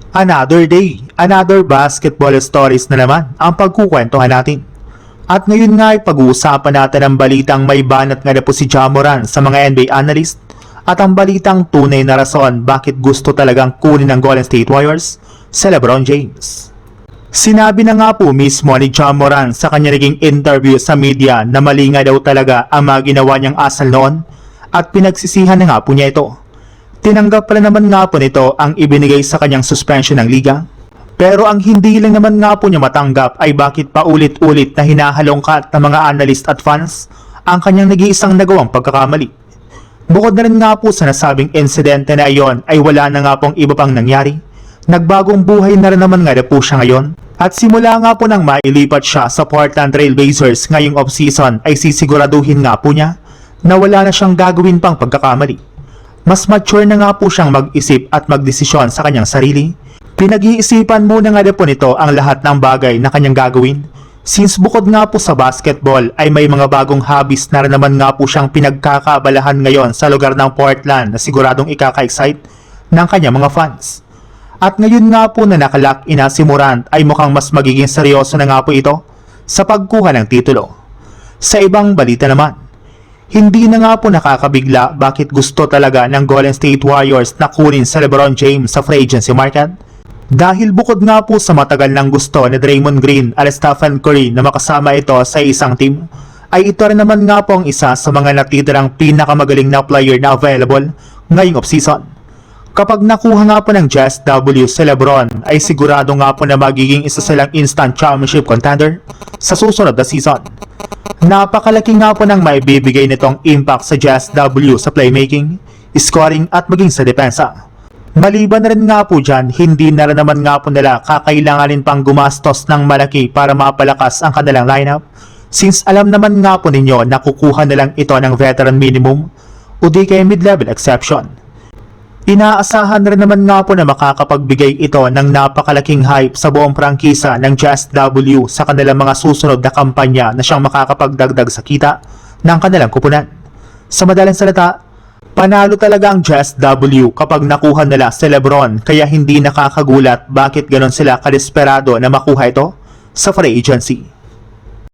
Another day, another basketball stories na naman ang pagkukwentuhan natin. At ngayon nga ay pag-uusapan natin ang balitang may banat nga na po si Ja Morant sa mga NBA analyst at ang balitang tunay na rason bakit gusto talagang kunin ng Golden State Warriors si LeBron James. Sinabi na nga po mismo ni Ja Morant sa kanya naging interview sa media na mali nga daw talaga ang mga ginawa niyang asal noon at pinagsisihan na nga po niya ito. Tinanggap pala naman nga po nito ang ibinigay sa kanyang suspension ng liga. Pero ang hindi lang naman nga po niya matanggap ay bakit paulit-ulit na hinahalongkat ng mga analyst at fans ang kanyang nag-iisang nagawang pagkakamali. Bukod na rin nga po sa nasabing insidente na iyon ay wala na nga pong iba pang nangyari. Nagbagong buhay na rin naman nga na po siya ngayon. At simula nga po nang mailipat siya sa Portland Trail Blazers ngayong off-season ay sisiguraduhin nga po niya na wala na siyang gagawin pang pagkakamali. Mas mature na nga po siyang mag-isip at magdesisyon sa kanyang sarili. Pinag-iisipan muna nga po nito ang lahat ng bagay na kanyang gagawin. Since bukod nga po sa basketball ay may mga bagong hobbies na rin naman nga po siyang pinagkakabalahan ngayon sa lugar ng Portland na siguradong ikaka-excite ng kanyang mga fans. At ngayon nga po na nakalock in si Morant ay mukhang mas magiging seryoso na nga po ito sa pagkuha ng titulo. Sa ibang balita naman, hindi na nga po nakakabigla bakit gusto talaga ng Golden State Warriors na kunin si LeBron James sa free agency market. Dahil bukod nga po sa matagal ng gusto ni Draymond Green at Stephen Curry na makasama ito sa isang team, ay ito rin naman nga po ang isa sa mga natitirang pinakamagaling na player na available ngayong offseason. Kapag nakuha nga po ng Jazz W si LeBron ay sigurado nga po na magiging isa silang instant championship contender sa susunod na season. Napakalaki nga po ng maibibigay nitong impact sa Jazz W sa playmaking, scoring at maging sa depensa. Maliban na rin nga po dyan, hindi na rin naman nga po nila kakailanganin pang gumastos ng malaki para mapalakas ang kanilang lineup since alam naman nga po ninyo na kukuha na lang ito ng veteran minimum o di kay mid-level exception. Inaasahan rin naman nga po na makakapagbigay ito ng napakalaking hype sa buong prangkisa ng Jazz W sa kanilang mga susunod na kampanya na siyang makakapagdagdag sa kita ng kanilang kupunan. Sa madaling salita, panalo talaga ang Jazz W kapag nakuha nila si LeBron kaya hindi nakakagulat bakit ganon sila kadesperado na makuha ito sa free agency.